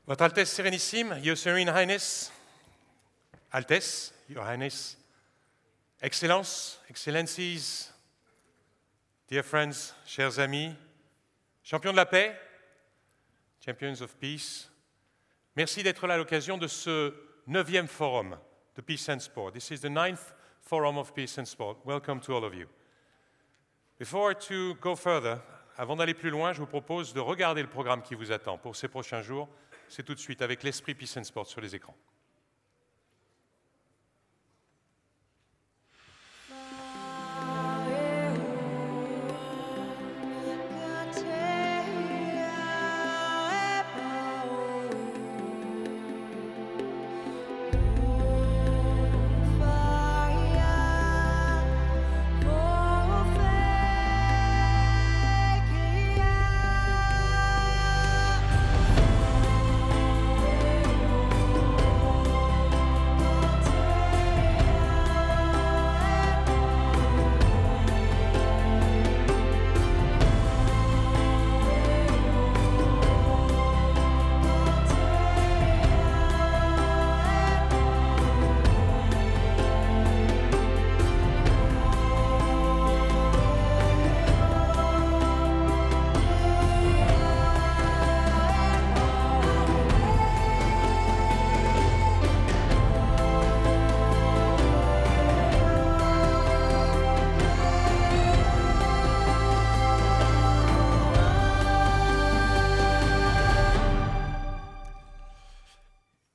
Votre Altesse Sérénissime, Your Serene Highness, Altesse, Your Highness, Excellences, Excellencies, dear friends, chers amis, champions de la paix, champions of peace, merci d'être là à l'occasion de ce 9e forum de Peace and Sport. This is the 9th Forum of Peace and Sport. Welcome to all of you. Before to go further, avant d'aller plus loin, je vous propose de regarder le programme qui vous attend pour ces prochains jours. C'est tout de suite avec l'esprit Peace and Sport sur les écrans.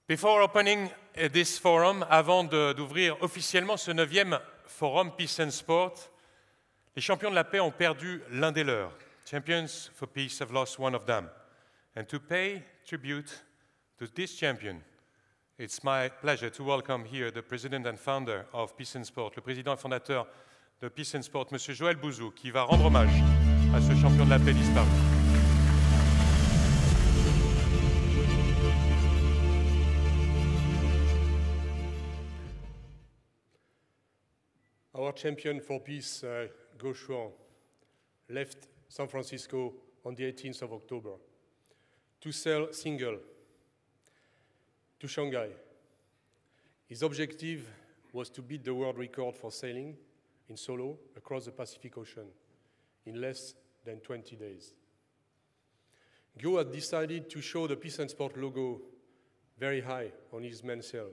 Before opening this forum, avant d'ouvrir officiellement ce 9e forum Peace and Sport, les champions de la paix ont perdu l'un des leurs. Champions for Peace have lost one of them. And to pay tribute to this champion, it's my pleasure to welcome here the president and founder of Peace and Sport, le président et fondateur de Peace and Sport, M. Joël Bouzou, qui va rendre hommage à ce champion de la paix disparu. Our champion for peace, Guo Shuang, left San Francisco on the 18th of October to sail single to Shanghai. His objective was to beat the world record for sailing in solo across the Pacific Ocean in less than 20 days. Guo had decided to show the Peace and Sport logo very high on his mainsail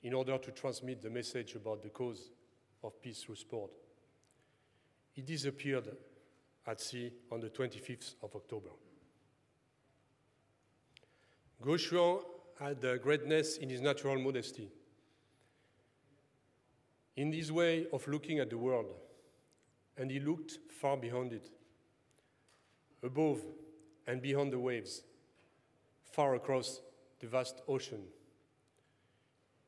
in order to transmit the message about the cause of peace through sport. He disappeared at sea on the 25th of October. Guo Shuang had greatness in his natural modesty, in his way of looking at the world, and he looked far beyond it, above and beyond the waves, far across the vast ocean.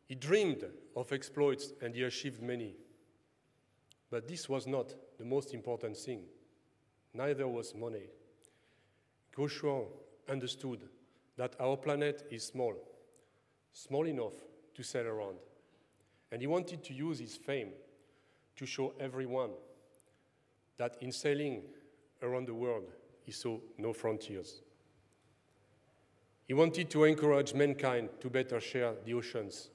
He dreamed of exploits and he achieved many. But this was not the most important thing. Neither was money. Guo Shuang understood that our planet is small, small enough to sail around. And he wanted to use his fame to show everyone that in sailing around the world, he saw no frontiers. He wanted to encourage mankind to better share the oceans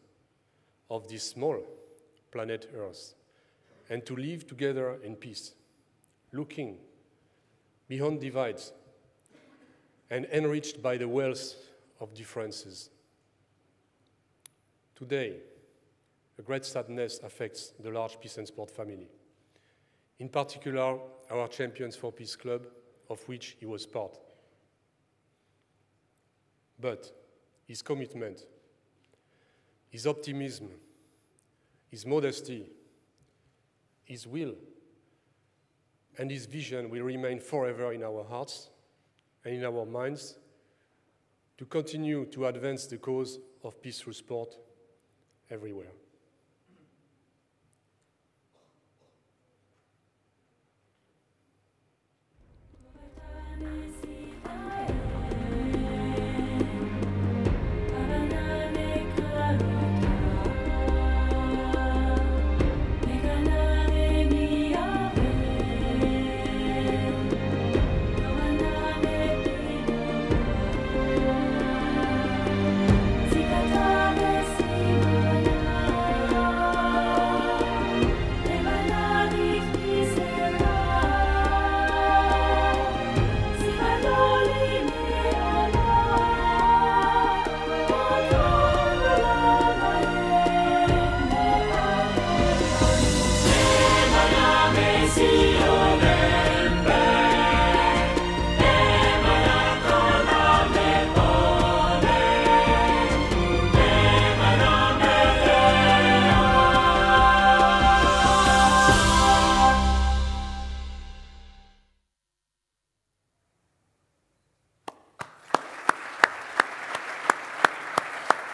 of this small planet Earth, and to live together in peace, looking beyond divides and enriched by the wealth of differences. Today, a great sadness affects the large Peace and Sport family, in particular our Champions for Peace Club, of which he was part. But his commitment, his optimism, his modesty, his will, and his vision will remain forever in our hearts and in our minds to continue to advance the cause of peace through sport everywhere.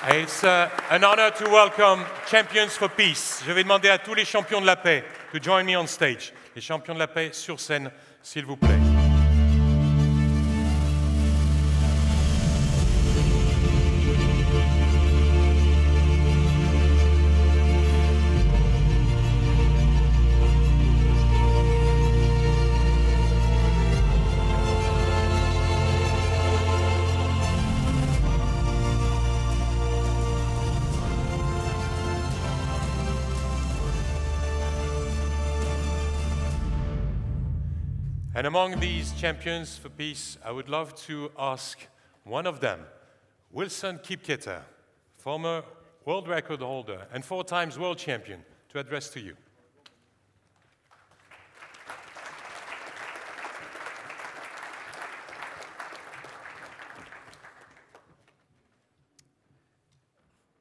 It's an honor to welcome Champions for Peace. Je vais demander à tous les champions de la paix to join me on stage. Les champions de la paix sur scène, s'il vous plaît. And among these champions for peace, I would love to ask one of them, Wilson Kipketer, former world record holder and 4 times world champion, to address to you.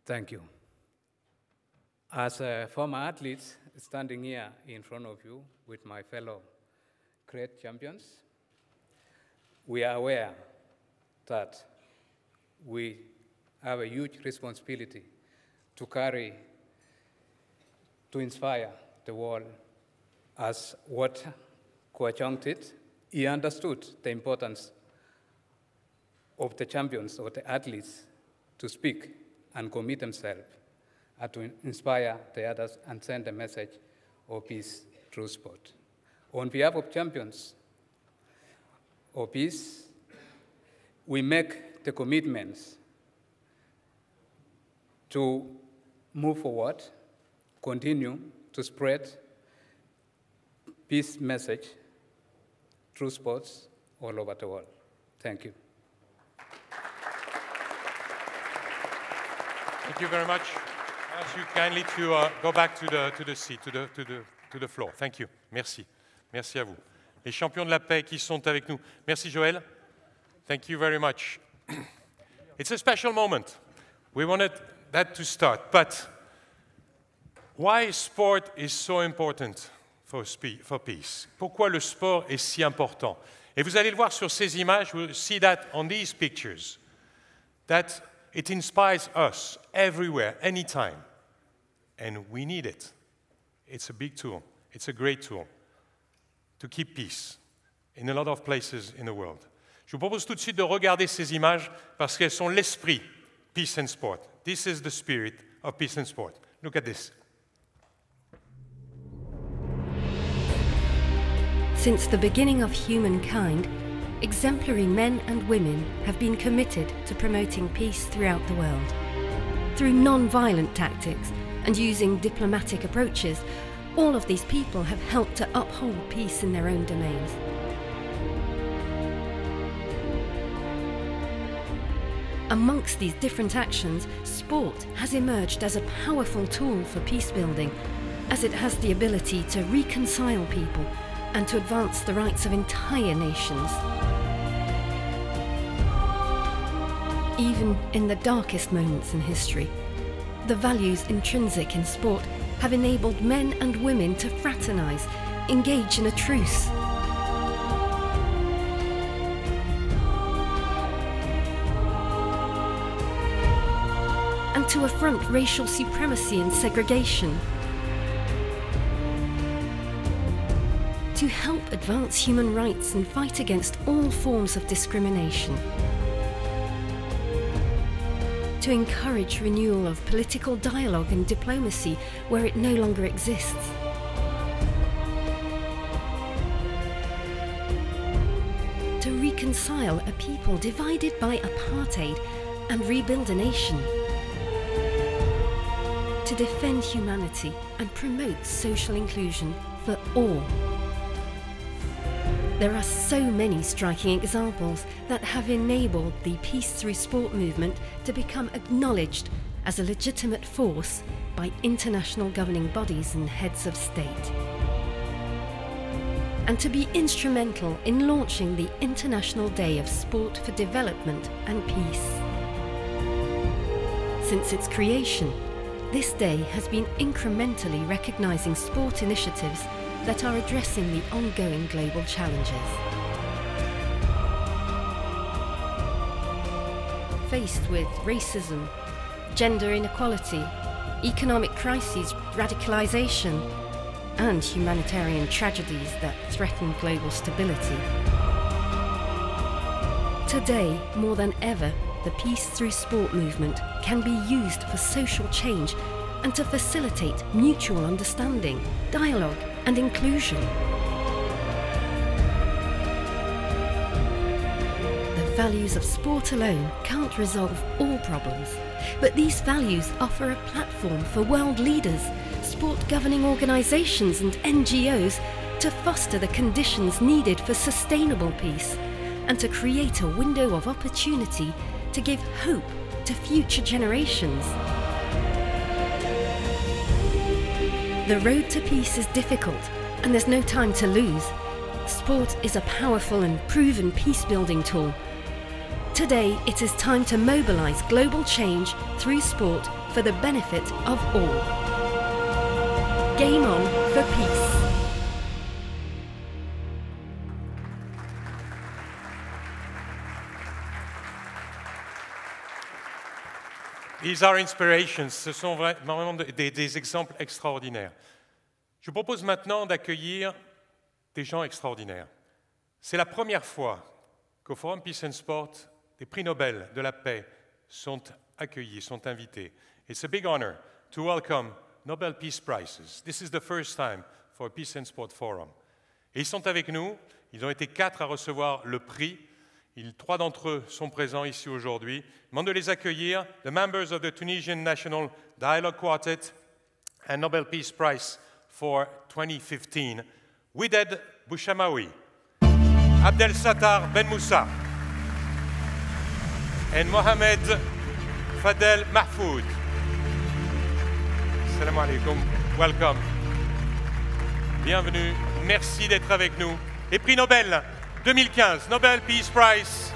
Thank you. As a former athlete standing here in front of you with my fellow great champions, we are aware that we have a huge responsibility to carry, to inspire the world. As what Coach Chong did, he understood the importance of the champions or the athletes to speak and commit themselves and to inspire the others and send a message of peace through sport. On behalf of champions of peace, we make the commitments to move forward, continue to spread peace message through sports all over the world. Thank you. Thank you very much. I ask you kindly to go back to the seat, to the floor. Thank you. Merci. Merci à vous. Les champions de la paix qui sont avec nous. Merci Joël. Thank you very much. It's a special moment. We wanted that to start, but why sport is so important for peace? Pourquoi le sport est si important? Et vous allez le voir sur ces images, we'll see that on these pictures, that it inspires us everywhere, anytime, and we need it. It's a big tool. It's a great tool to keep peace in a lot of places in the world. Je vous propose tout de suite de regarder ces images parce qu'elles sont l'esprit peace and sport. This is the spirit of peace and sport. Look at this. Since the beginning of humankind, exemplary men and women have been committed to promoting peace throughout the world. Through non-violent tactics and using diplomatic approaches, all of these people have helped to uphold peace in their own domains. Amongst these different actions, sport has emerged as a powerful tool for peace building, as it has the ability to reconcile people and to advance the rights of entire nations. Even in the darkest moments in history, the values intrinsic in sport have enabled men and women to fraternize, engage in a truce. And to affront racial supremacy and segregation. To help advance human rights and fight against all forms of discrimination. To encourage renewal of political dialogue and diplomacy where it no longer exists. To reconcile a people divided by apartheid and rebuild a nation. To defend humanity and promote social inclusion for all. There are so many striking examples that have enabled the Peace Through Sport movement to become acknowledged as a legitimate force by international governing bodies and heads of state. And to be instrumental in launching the International Day of Sport for Development and Peace. Since its creation, this day has been incrementally recognizing sport initiatives that are addressing the ongoing global challenges. Faced with racism, gender inequality, economic crises, radicalization, and humanitarian tragedies that threaten global stability. Today, more than ever, the Peace Through Sport movement can be used for social change and to facilitate mutual understanding, dialogue, and inclusion. The values of sport alone can't resolve all problems, but these values offer a platform for world leaders, sport governing organisations and NGOs to foster the conditions needed for sustainable peace and to create a window of opportunity to give hope to future generations. The road to peace is difficult, and there's no time to lose. Sport is a powerful and proven peace-building tool. Today, it is time to mobilise global change through sport for the benefit of all. Game on for peace. These are inspirations. Ce sont vraiment des exemples extraordinaires. Je vous propose maintenant d'accueillir des gens extraordinaires. C'est la première fois qu'au Forum Peace and Sport, des prix Nobel de la paix sont accueillis, sont invités. It's a big honor to welcome Nobel Peace Prizes. This is the first time for a Peace and Sport Forum. Et ils sont avec nous. Ils ont été 4 à recevoir le prix. 3 d'entre eux sont présents ici aujourd'hui. Je demande de les accueillir. The members of the Tunisian National Dialogue Quartet and Nobel Peace Prize for 2015. Wided Bouchamaoui, Abdel Sattar Ben Moussa, and Mohamed Fadel Mahfoud. Salam alaikum. Welcome. Bienvenue. Merci d'être avec nous. Et prix Nobel 2015, Nobel Peace Prize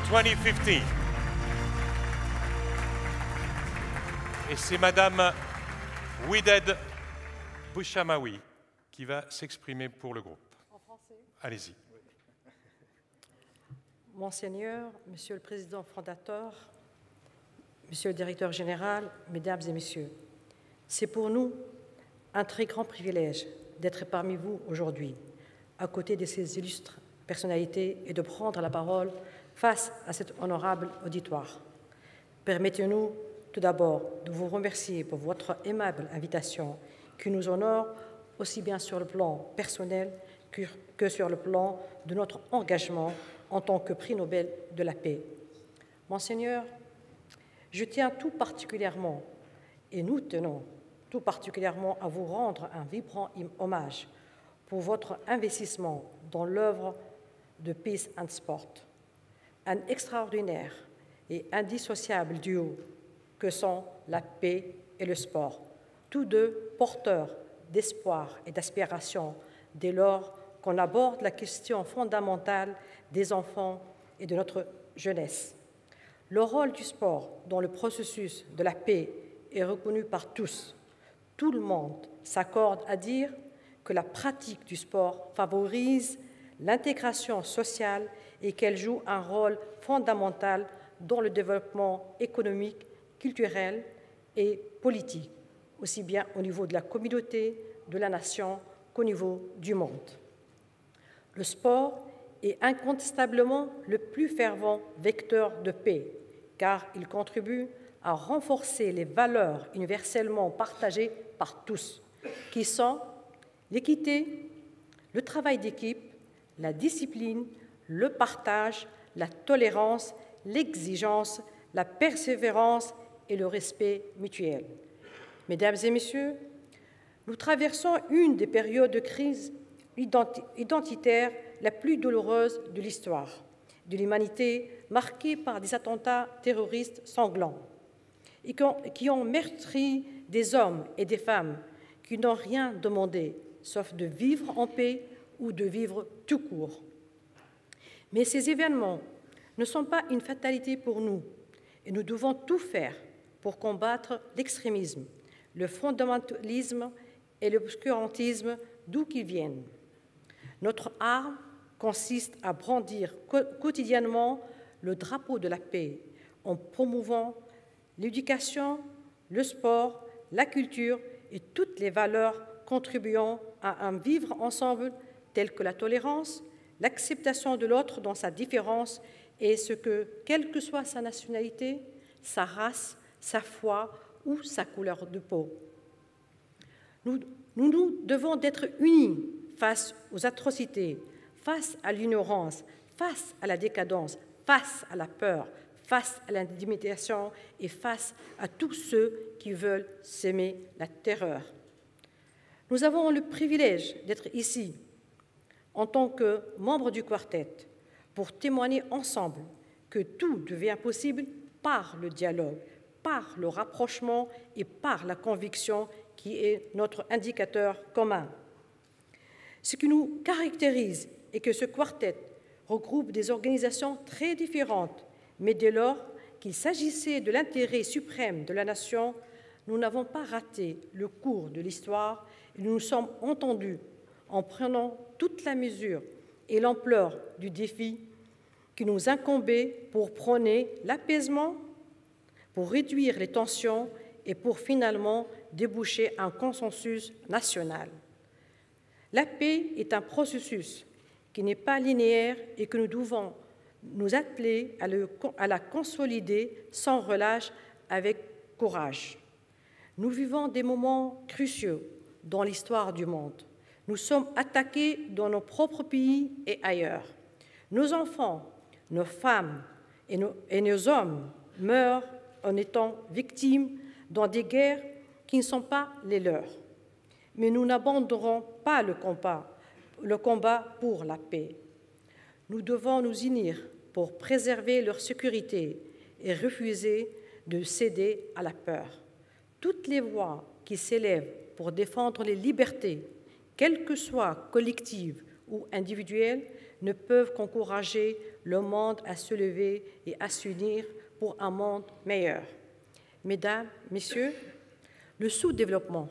2015. Et c'est Madame Wided Bouchamaoui qui va s'exprimer pour le groupe. En français. Allez-y. Monseigneur, Monsieur le Président fondateur, Monsieur le Directeur général, Mesdames et Messieurs, c'est pour nous un très grand privilège d'être parmi vous aujourd'hui, à côté de ces illustres personnalités et de prendre la parole face à cet honorable auditoire. Permettez-nous tout d'abord de vous remercier pour votre aimable invitation qui nous honore aussi bien sur le plan personnel que sur le plan de notre engagement en tant que prix Nobel de la paix. Monseigneur, je tiens tout particulièrement, et nous tenons tout particulièrement à vous rendre un vibrant hommage pour votre investissement dans l'œuvre de Peace and Sport, un extraordinaire et indissociable duo que sont la paix et le sport, tous deux porteurs d'espoir et d'aspiration dès lors qu'on aborde la question fondamentale des enfants et de notre jeunesse. Le rôle du sport dans le processus de la paix est reconnu par tous. Tout le monde s'accorde à dire que la pratique du sport favorise l'intégration sociale et qu'elle joue un rôle fondamental dans le développement économique, culturel et politique, aussi bien au niveau de la communauté, de la nation qu'au niveau du monde. Le sport est incontestablement le plus fervent vecteur de paix, car il contribue à renforcer les valeurs universellement partagées par tous, qui sont l'équité, le travail d'équipe, la discipline, le partage, la tolérance, l'exigence, la persévérance et le respect mutuel. Mesdames et messieurs, nous traversons une des périodes de crise identitaire la plus douloureuse de l'histoire de l'humanité, marquée par des attentats terroristes sanglants et qui ont meurtri des hommes et des femmes qui n'ont rien demandé, sauf de vivre en paix ou de vivre tout court. Mais ces événements ne sont pas une fatalité pour nous et nous devons tout faire pour combattre l'extrémisme, le fondamentalisme et l'obscurantisme d'où qu'ils viennent. Notre arme consiste à brandir quotidiennement le drapeau de la paix en promouvant l'éducation, le sport, la culture et toutes les valeurs contribuant à un vivre ensemble tel que la tolérance, l'acceptation de l'autre dans sa différence et ce que, quelle que soit sa nationalité, sa race, sa foi ou sa couleur de peau. Nous devons d'être unis face aux atrocités, face à l'ignorance, face à la décadence, face à la peur, face à l'intimidation et face à tous ceux qui veulent s'aimer la terreur. Nous avons le privilège d'être ici en tant que membres du quartet pour témoigner ensemble que tout devient possible par le dialogue, par le rapprochement et par la conviction qui est notre indicateur commun. Ce qui nous caractérise est que ce quartet regroupe des organisations très différentes, mais dès lors qu'il s'agissait de l'intérêt suprême de la nation, nous n'avons pas raté le cours de l'histoire et nous nous sommes entendus en prenant toute la mesure et l'ampleur du défi qui nous incombait pour prôner l'apaisement, pour réduire les tensions et pour finalement déboucher un consensus national. La paix est un processus qui n'est pas linéaire et que nous devons nous atteler à la consolider sans relâche avec courage. Nous vivons des moments cruciaux dans l'histoire du monde. Nous sommes attaqués dans nos propres pays et ailleurs. Nos enfants, nos femmes et nos hommes meurent en étant victimes dans des guerres qui ne sont pas les leurs. Mais nous n'abandonnerons pas le combat pour la paix. Nous devons nous unir pour préserver leur sécurité et refuser de céder à la peur. Toutes les voix qui s'élèvent pour défendre les libertés, quelles que soient collectives ou individuelles, ne peuvent qu'encourager le monde à se lever et à s'unir pour un monde meilleur. Mesdames, Messieurs, le sous-développement,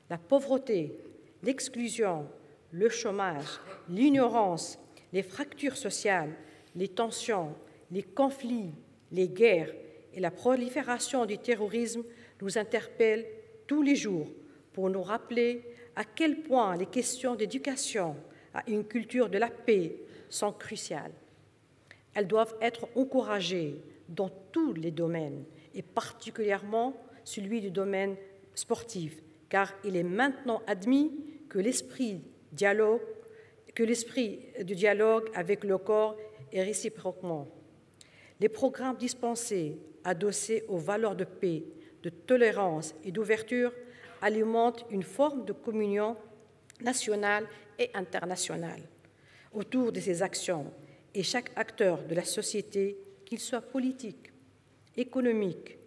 la pauvreté, l'exclusion, le chômage, l'ignorance, les fractures sociales, les tensions, les conflits, les guerres et la prolifération du terrorisme nous interpellent tous les jours pour nous rappeler à quel point les questions d'éducation à une culture de la paix sont cruciales. Elles doivent être encouragées dans tous les domaines, et particulièrement celui du domaine sportif, car il est maintenant admis que l'esprit du dialogue avec le corps est réciproquement. Les programmes dispensés, adossés aux valeurs de paix, de tolérance et d'ouverture, alimentent une forme de communion nationale et internationale autour de ces actions, et chaque acteur de la société, qu'il soit politique, économique,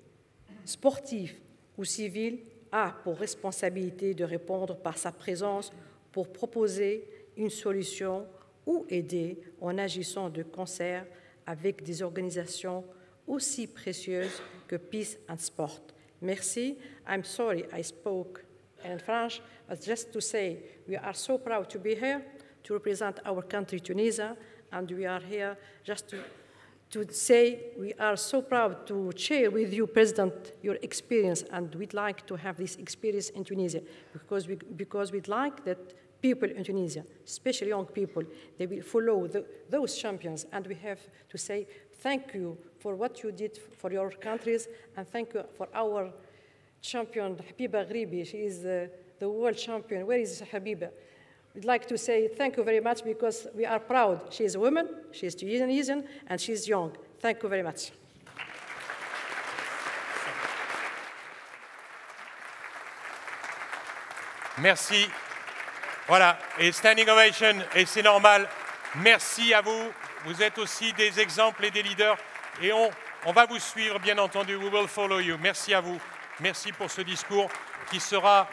sportif ou civil, a pour responsabilité de répondre par sa présence pour proposer une solution ou aider en agissant de concert avec des organisations aussi précieuses que Peace and Sport. Merci. I'm sorry I spoke in French, but just to say we are so proud to be here to represent our country, Tunisia, and we are here just to say we are so proud to share with you, President, your experience, and we'd like to have this experience in Tunisia because we'd like that people in Tunisia, especially young people, they will follow those champions, and we have to say thank you for what you did for your countries, and thank you for our champion, Habiba Ghribi. She is the world champion. Where is Habiba? We'd like to say thank you very much because we are proud. She is a woman, she is Tunisian, and she is young. Thank you very much. Merci. Voilà, et standing ovation, et c'est normal. Merci à vous. Vous êtes aussi des exemples et des leaders. Et on va vous suivre, bien entendu. We will follow you. Merci à vous. Merci pour ce discours qui sera...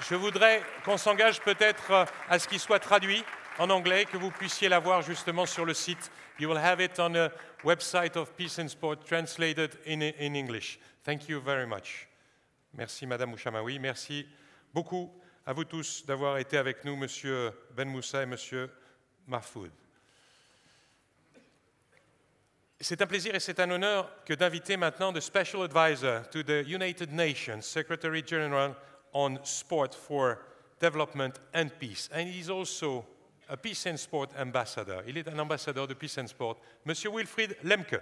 Je voudrais qu'on s'engage peut-être à ce qu'il soit traduit en anglais, que vous puissiez l'avoir justement sur le site. You will have it on the website of Peace and Sport, translated in English. Thank you very much. Merci, Madame Ouchamaoui. Merci beaucoup à vous tous d'avoir été avec nous, Monsieur Ben Moussa et Monsieur Mahfoud. C'est un plaisir et c'est un honneur que d'inviter maintenant the Special Advisor to the United Nations, Secretary General on Sport for Development and Peace. And he's also a Peace and Sport Ambassador. Il est un ambassadeur de Peace and Sport. Monsieur Wilfried Lemke.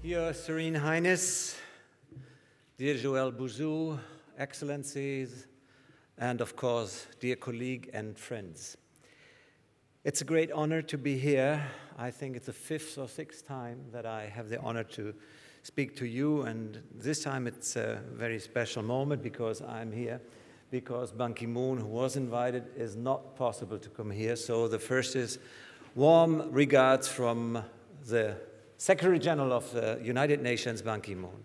Your Serene Highness, dear Joël Bouzou, Excellencies, and of course, dear colleague and friends. It's a great honor to be here. I think it's the 5th or 6th time that I have the honor to speak to you, and this time it's a very special moment because I'm here, because Ban Ki-moon, who was invited, is not possible to come here. So the first is warm regards from the Secretary General of the United Nations, Ban Ki-moon.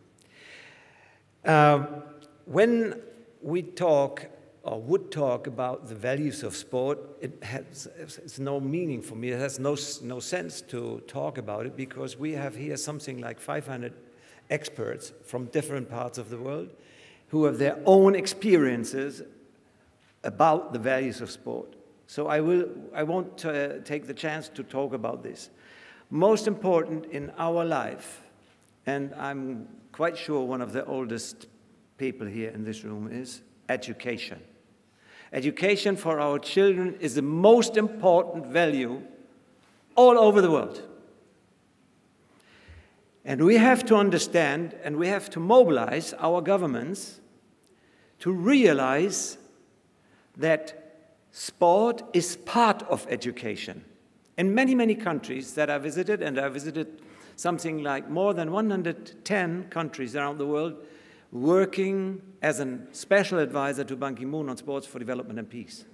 When we talk or would talk about the values of sport, it's no meaning for me. It has no sense to talk about it because we have here something like 500 experts from different parts of the world who have their own experiences about the values of sport. So I won't take the chance to talk about this. Most important in our life, and I'm quite sure one of the oldest people here in this room, is education. Education for our children is the most important value all over the world. And we have to understand and we have to mobilize our governments to realize that sport is part of education. In many, many countries that I visited, and I visited something like more than 110 countries around the world, working as a special advisor to Ban Ki-moon on sports for development and peace.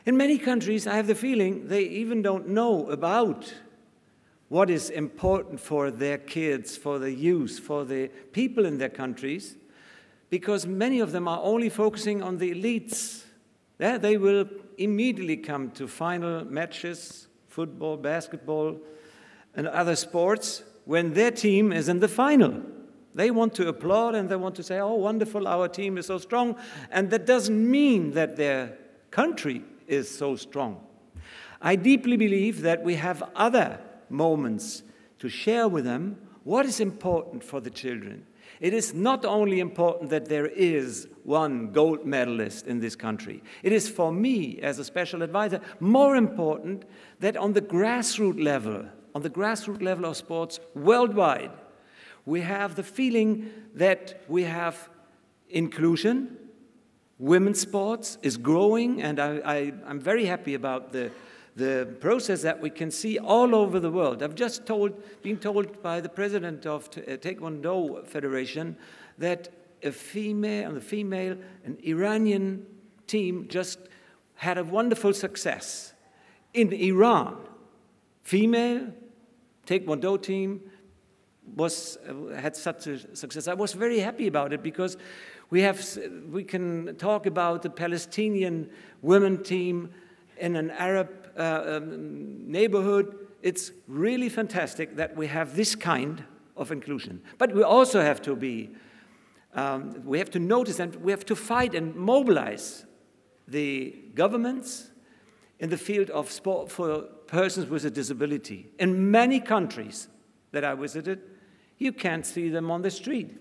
In many countries, I have the feeling they even don't know about what is important for their kids, for the youth, for the people in their countries, because many of them are only focusing on the elites. Yeah, they will immediately come to final matches, football, basketball, and other sports when their team is in the final. They want to applaud and they want to say, oh, wonderful, our team is so strong. And that doesn't mean that their country is so strong. I deeply believe that we have other moments to share with them what is important for the children. It is not only important that there is one gold medalist in this country. It is for me, as a special advisor, more important that on the grassroots level of sports worldwide, we have the feeling that we have inclusion. Women's sports is growing, and I'm very happy about the process that we can see all over the world. I've just been told by the president of Taekwondo Federation that an Iranian team just had a wonderful success. In Iran, female Taekwondo team had such a success. I was very happy about it because we can talk about the Palestinian women team in an Arab neighborhood. It's really fantastic that we have this kind of inclusion. But we also have to we have to notice and we have to fight and mobilize the governments in the field of sport for persons with a disability. In many countries that I visited, you can't see them on the street.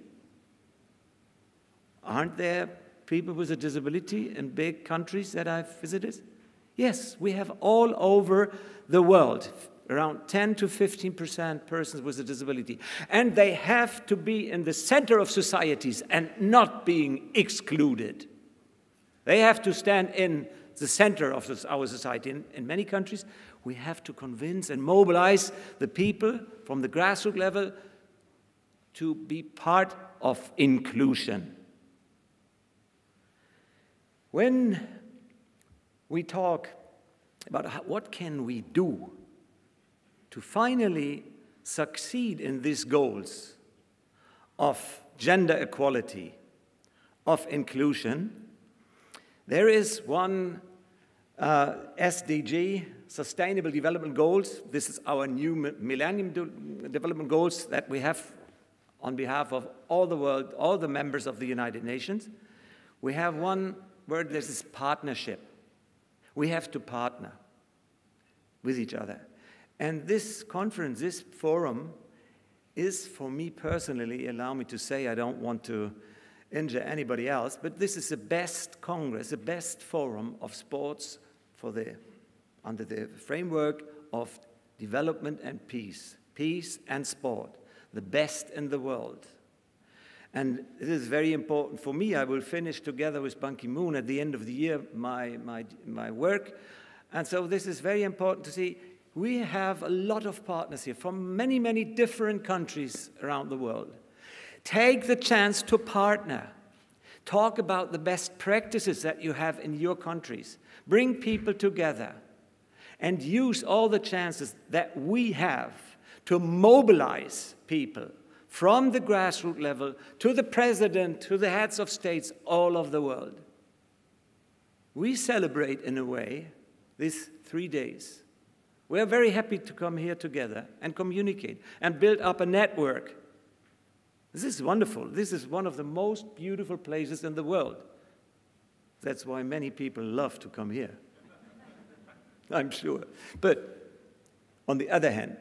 Aren't there people with a disability in big countries that I've visited? Yes, we have all over the world, around 10 to 15% persons with a disability. And they have to be in the center of societies and not being excluded. They have to stand in the center of our society. In many countries, we have to convince and mobilize the people from the grassroots level to be part of inclusion. When we talk about what can we do to finally succeed in these goals of gender equality, of inclusion, there is one SDG, Sustainable Development Goals. This is our new Millennium Development Goals that we have on behalf of all the world, all the members of the United Nations. We have one word, this is partnership. We have to partner with each other. And this conference, this forum, is, for me personally, allow me to say, I don't want to injure anybody else, but this is the best congress, the best forum of sports under the framework of development and peace and sport, the best in the world. And it is very important for me. I will finish together with Ban Ki-moon at the end of the year my work. And so this is very important to see. We have a lot of partners here from many, many different countries around the world. Take the chance to partner. Talk about the best practices that you have in your countries. Bring people together and use all the chances that we have to mobilize people from the grassroots level to the president, to the heads of states all over the world. We celebrate, in a way, these 3 days. We are very happy to come here together and communicate and build up a network. This is wonderful. This is one of the most beautiful places in the world. That's why many people love to come here, I'm sure. But on the other hand,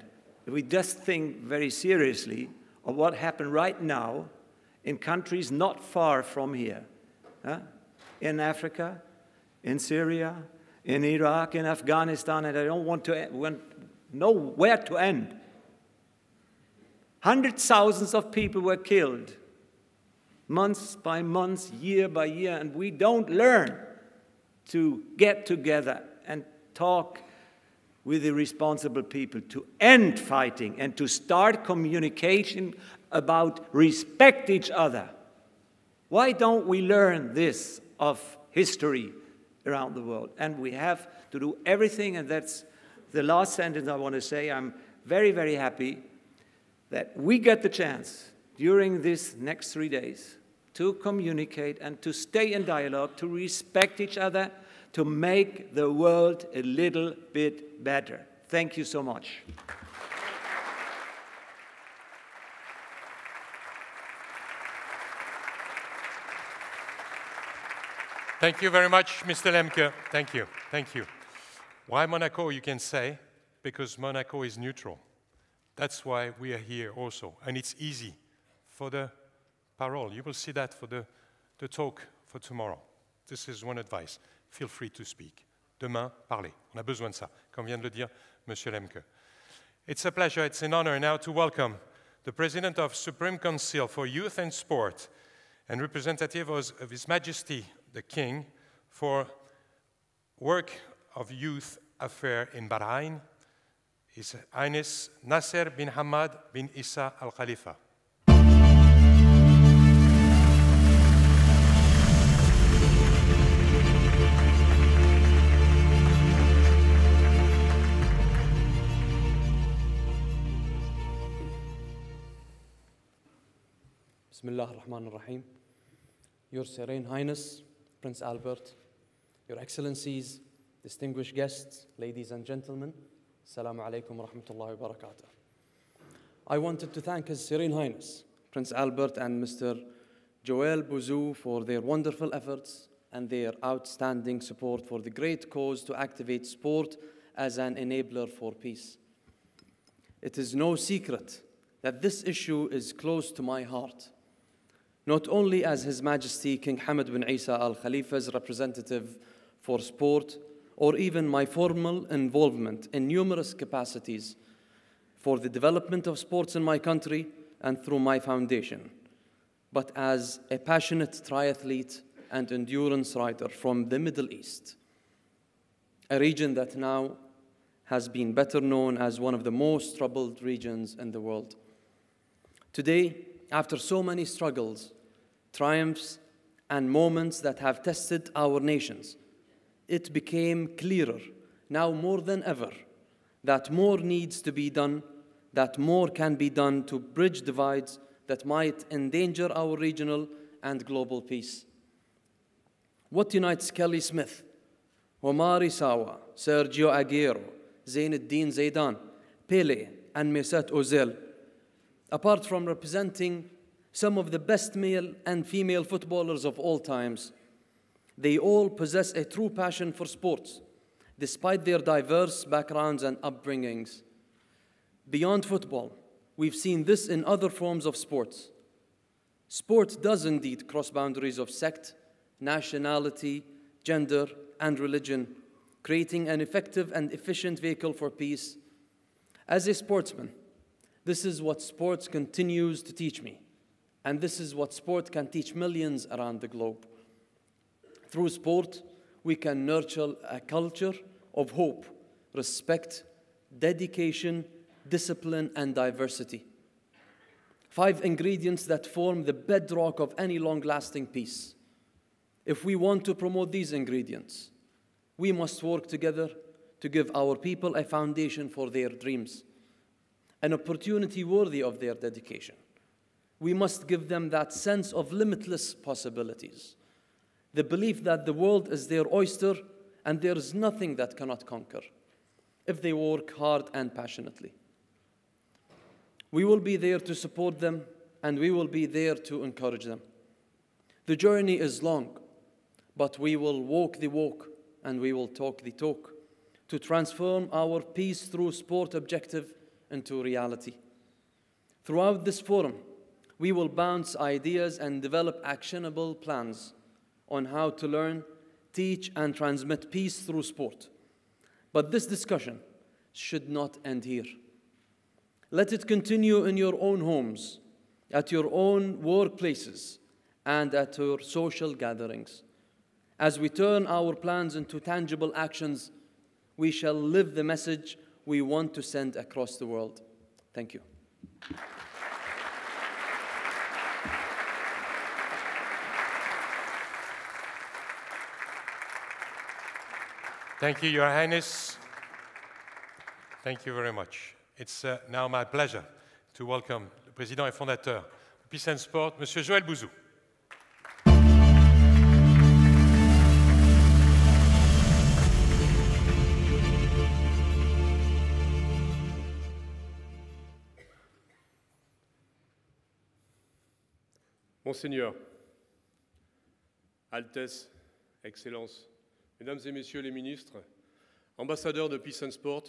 if we just think very seriously of what happened right now in countries not far from here, in Africa, in Syria, in Iraq, in Afghanistan, and I don't want to know where to end. Hundreds of thousands of people were killed, months by months, year by year, and we don't learn to get together and talk with the responsible people to end fighting and to start communication about respect each other. Why don't we learn this of history around the world? And we have to do everything, and that's the last sentence I want to say. I'm very, very happy that we get the chance during these next 3 days to communicate and to stay in dialogue, to respect each other, to make the world a little bit better. Thank you so much. Thank you very much, Mr. Lemke. Thank you. Thank you. Why Monaco, you can say? Because Monaco is neutral. That's why we are here also. And it's easy for the parole. You will see that for the talk for tomorrow. This is one advice. Feel free to speak. Demain, parlez. On a besoin de ça, comme vient de le dire Monsieur Lemke. It's a pleasure, it's an honor now to welcome the President of Supreme Council for Youth and Sport and representative of His Majesty the King for work of youth affair in Bahrain, His Highness Nasser bin Hamad bin Isa Al Khalifa. Bismillah ar-Rahman ar-Rahim. Your Serene Highness, Prince Albert, Your Excellencies, distinguished guests, ladies and gentlemen, Assalamu alaikum wa rahmatullahi wa barakatuh. I wanted to thank His Serene Highness, Prince Albert and Mr. Joël Bouzou for their wonderful efforts and their outstanding support for the great cause to activate sport as an enabler for peace. It is no secret that this issue is close to my heart, not only as His Majesty King Hamad bin Isa Al Khalifa's representative for sport, or even my formal involvement in numerous capacities for the development of sports in my country and through my foundation, but as a passionate triathlete and endurance rider from the Middle East, a region that now has been better known as one of the most troubled regions in the world. Today, after so many struggles, triumphs, and moments that have tested our nations, it became clearer, now more than ever, that more needs to be done, that more can be done to bridge divides that might endanger our regional and global peace. What unites Kelly Smith, Omari Sawa, Sergio Aguero, Zainuddin Zidane, Pele, and Mesut Ozil Apart from representing some of the best male and female footballers of all times, they all possess a true passion for sports, despite their diverse backgrounds and upbringings. Beyond football, we've seen this in other forms of sports. Sport does indeed cross boundaries of sect, nationality, gender, and religion, creating an effective and efficient vehicle for peace. As a sportsman, this is what sports continues to teach me, and this is what sport can teach millions around the globe. Through sport, we can nurture a culture of hope, respect, dedication, discipline, and diversity. 5 ingredients that form the bedrock of any long-lasting peace. If we want to promote these ingredients, we must work together to give our people a foundation for their dreams, an opportunity worthy of their dedication. We must give them that sense of limitless possibilities, the belief that the world is their oyster and there is nothing that cannot conquer, if they work hard and passionately. We will be there to support them, and we will be there to encourage them. The journey is long, but we will walk the walk and we will talk the talk to transform our peace through sport objective into reality. Throughout this forum, we will bounce ideas and develop actionable plans on how to learn, teach, and transmit peace through sport. But this discussion should not end here. Let it continue in your own homes, at your own workplaces, and at your social gatherings. As we turn our plans into tangible actions, we shall live the message we want to send across the world. Thank you. Thank you, Your Highness. Thank you very much. It's now my pleasure to welcome le président et fondateur de Peace and Sport, Monsieur Joël Bouzou. Monseigneur, Altesse, Excellences, Mesdames et Messieurs les ministres, ambassadeurs de Peace and Sport,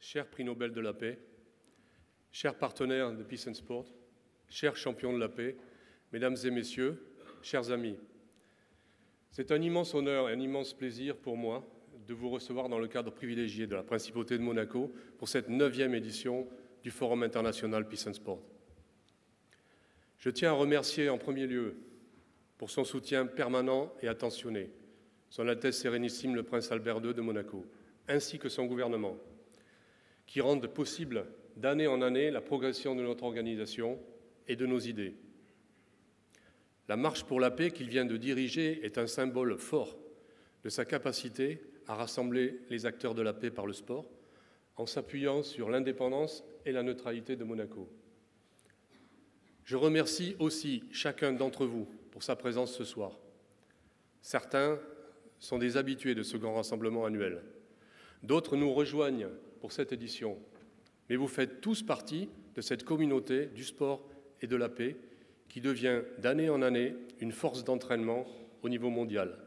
chers prix Nobel de la paix, chers partenaires de Peace and Sport, chers champions de la paix, Mesdames et Messieurs, chers amis, c'est un immense honneur et un immense plaisir pour moi de vous recevoir dans le cadre privilégié de la Principauté de Monaco pour cette 9e édition du Forum international Peace and Sport. Je tiens à remercier en premier lieu, pour son soutien permanent et attentionné, Son Altesse Sérénissime le Prince Albert II de Monaco, ainsi que son gouvernement, qui rendent possible d'année en année la progression de notre organisation et de nos idées. La marche pour la paix qu'il vient de diriger est un symbole fort de sa capacité à rassembler les acteurs de la paix par le sport, en s'appuyant sur l'indépendance et la neutralité de Monaco. Je remercie aussi chacun d'entre vous pour sa présence ce soir. Certains sont des habitués de ce grand rassemblement annuel. D'autres nous rejoignent pour cette édition. Mais vous faites tous partie de cette communauté du sport et de la paix qui devient d'année en année une force d'entraînement au niveau mondial.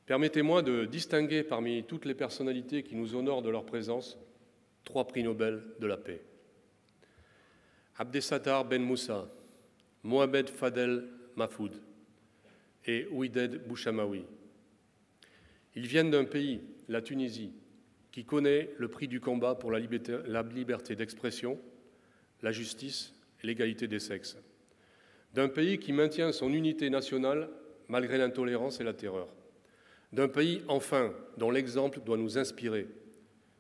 Permettez-moi de distinguer parmi toutes les personnalités qui nous honorent de leur présence 3 prix Nobel de la paix. Abdesattar Ben Moussa, Mohamed Fadel Mahfoud et Ouided Bouchamaoui. Ils viennent d'un pays, la Tunisie, qui connaît le prix du combat pour la liberté d'expression, la justice et l'égalité des sexes. D'un pays qui maintient son unité nationale malgré l'intolérance et la terreur. D'un pays, enfin, dont l'exemple doit nous inspirer.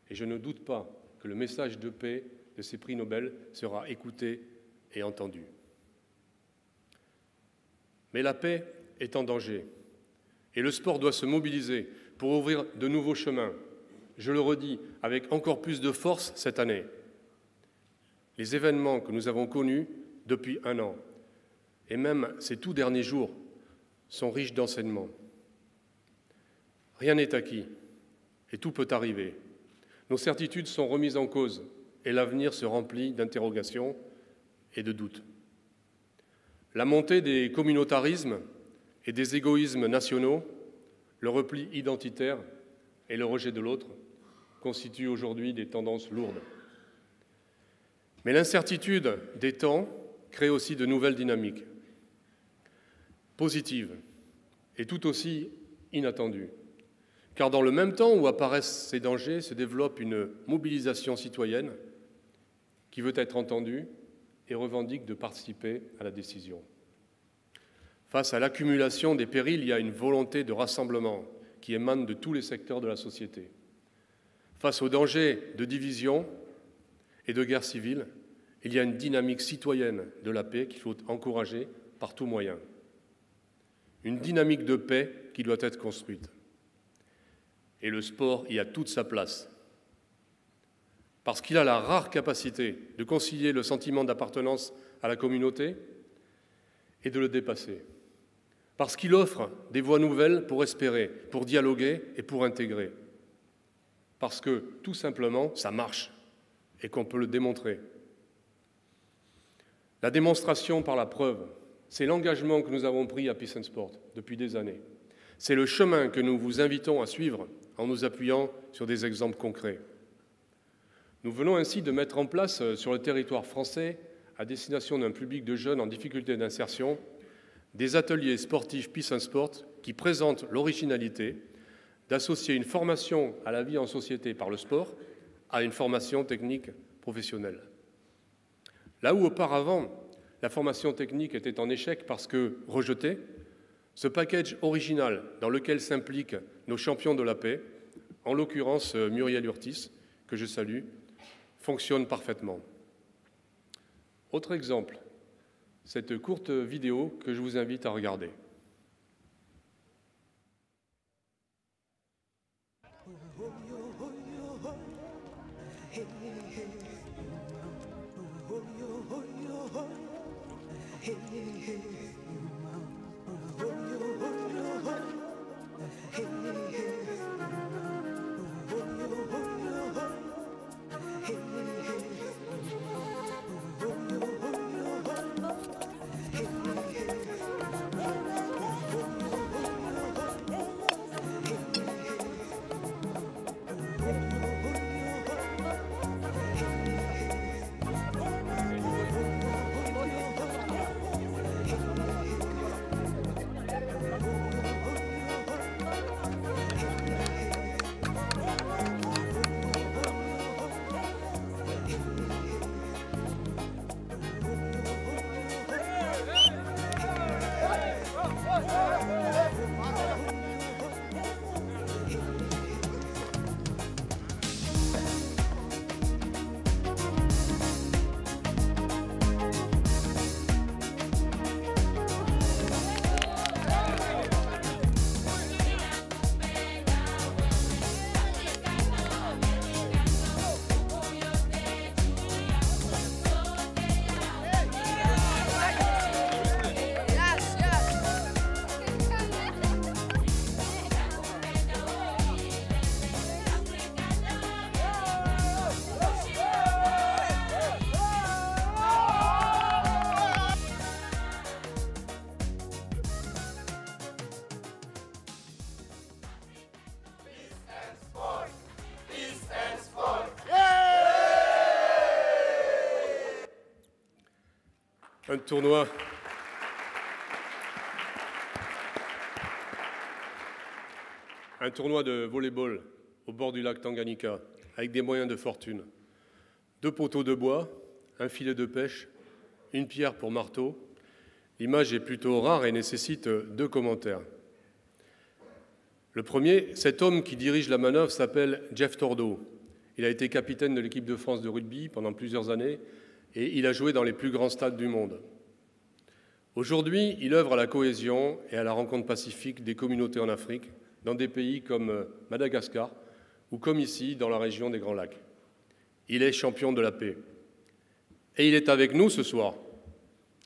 Et je ne doute pas que le message de paix de ces prix Nobel sera écouté et entendu. Mais la paix est en danger et le sport doit se mobiliser pour ouvrir de nouveaux chemins. Je le redis avec encore plus de force cette année. Les événements que nous avons connus depuis 1 an et même ces tout derniers jours sont riches d'enseignements. Rien n'est acquis et tout peut arriver. Nos certitudes sont remises en cause et l'avenir se remplit d'interrogations et de doutes. La montée des communautarismes et des égoïsmes nationaux, le repli identitaire et le rejet de l'autre constituent aujourd'hui des tendances lourdes. Mais l'incertitude des temps crée aussi de nouvelles dynamiques, positives et tout aussi inattendues. Car dans le même temps où apparaissent ces dangers, se développe une mobilisation citoyenne qui veut être entendue et revendique de participer à la décision. Face à l'accumulation des périls, il y a une volonté de rassemblement qui émane de tous les secteurs de la société. Face aux dangers de division et de guerre civile, il y a une dynamique citoyenne de la paix qu'il faut encourager par tous moyens. Une dynamique de paix qui doit être construite. Et le sport y a toute sa place. Parce qu'il a la rare capacité de concilier le sentiment d'appartenance à la communauté et de le dépasser. Parce qu'il offre des voies nouvelles pour espérer, pour dialoguer et pour intégrer. Parce que, tout simplement, ça marche et qu'on peut le démontrer. La démonstration par la preuve, c'est l'engagement que nous avons pris à Peace and Sport depuis des années. C'est le chemin que nous vous invitons à suivre en nous appuyant sur des exemples concrets. Nous venons ainsi de mettre en place sur le territoire français, à destination d'un public de jeunes en difficulté d'insertion, des ateliers sportifs Peace and Sport qui présentent l'originalité d'associer une formation à la vie en société par le sport à une formation technique professionnelle. Là où auparavant, la formation technique était en échec parce que rejetée, ce package original dans lequel s'impliquent nos champions de la paix, en l'occurrence Muriel Urtis, que je salue, fonctionne parfaitement. Autre exemple, cette courte vidéo que je vous invite à regarder. Un tournoi de volley-ball au bord du lac Tanganyika, avec des moyens de fortune. 2 poteaux de bois, un filet de pêche, une pierre pour marteau. L'image est plutôt rare et nécessite 2 commentaires. Le premier, cet homme qui dirige la manœuvre s'appelle Jeff Tordo. Il a été capitaine de l'équipe de France de rugby pendant plusieurs années et il a joué dans les plus grands stades du monde. Aujourd'hui, il œuvre à la cohésion et à la rencontre pacifique des communautés en Afrique, dans des pays comme Madagascar ou comme ici, dans la région des Grands Lacs. Il est champion de la paix. Et il est avec nous ce soir.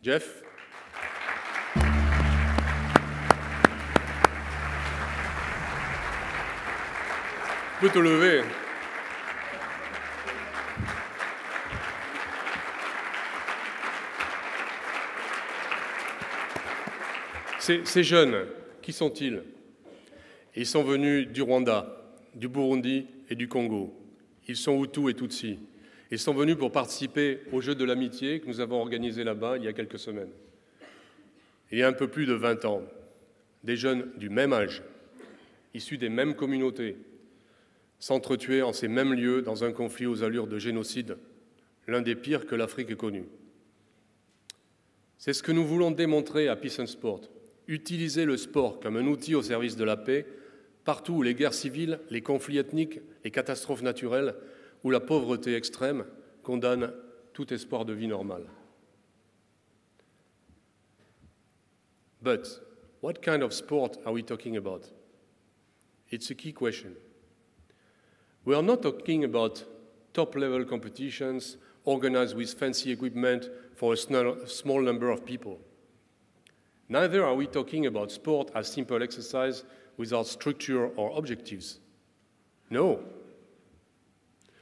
Jeff. Tu peux te lever. Ces jeunes, qui sont-ils? Ils sont venus du Rwanda, du Burundi et du Congo. Ils sont Hutus et Tutsis. Ils sont venus pour participer aux Jeux de l'amitié que nous avons organisés là-bas il y a quelques semaines. Il y a un peu plus de 20 ans, des jeunes du même âge, issus des mêmes communautés, s'entretuaient en ces mêmes lieux dans un conflit aux allures de génocide, l'un des pires que l'Afrique ait connu. C'est ce que nous voulons démontrer à Peace and Sport. Utiliser le sport comme un outil au service de la paix, partout où les guerres civiles, les conflits ethniques, les catastrophes naturelles ou la pauvreté extrême condamnent tout espoir de vie normale. But what kind of sport are we talking about? It's a key question. We are not talking about top-level competitions organized with fancy equipment for a small number of people. Neither are we talking about sport as simple exercise without structure or objectives. No.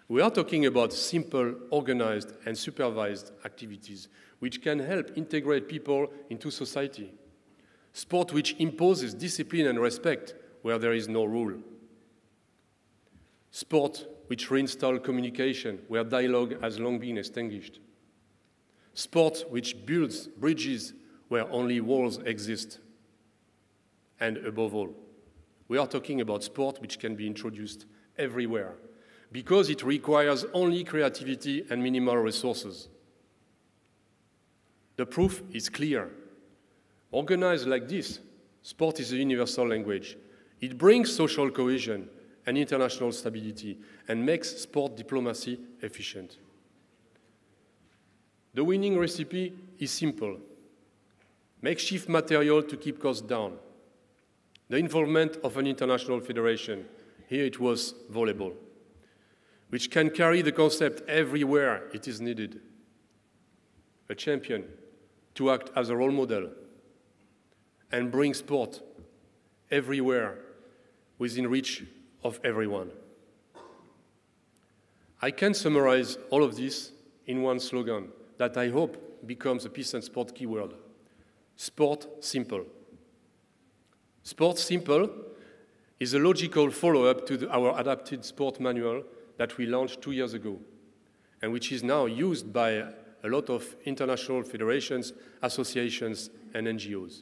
We are talking about simple, organized, and supervised activities which can help integrate people into society. Sport which imposes discipline and respect where there is no rule. Sport which reinstalls communication where dialogue has long been extinguished. Sport which builds bridges where only walls exist. And above all, we are talking about sport which can be introduced everywhere because it requires only creativity and minimal resources. The proof is clear. Organized like this, sport is a universal language. It brings social cohesion and international stability and makes sport diplomacy efficient. The winning recipe is simple. Makeshift material to keep costs down. The involvement of an international federation, here it was volleyball, which can carry the concept everywhere it is needed. A champion to act as a role model and bring sport everywhere within reach of everyone. I can summarize all of this in one slogan that I hope becomes a Peace and Sport keyword. Sport simple. Sport simple is a logical follow-up to our adapted sport manual that we launched 2 years ago, and which is now used by a lot of international federations, associations, and NGOs.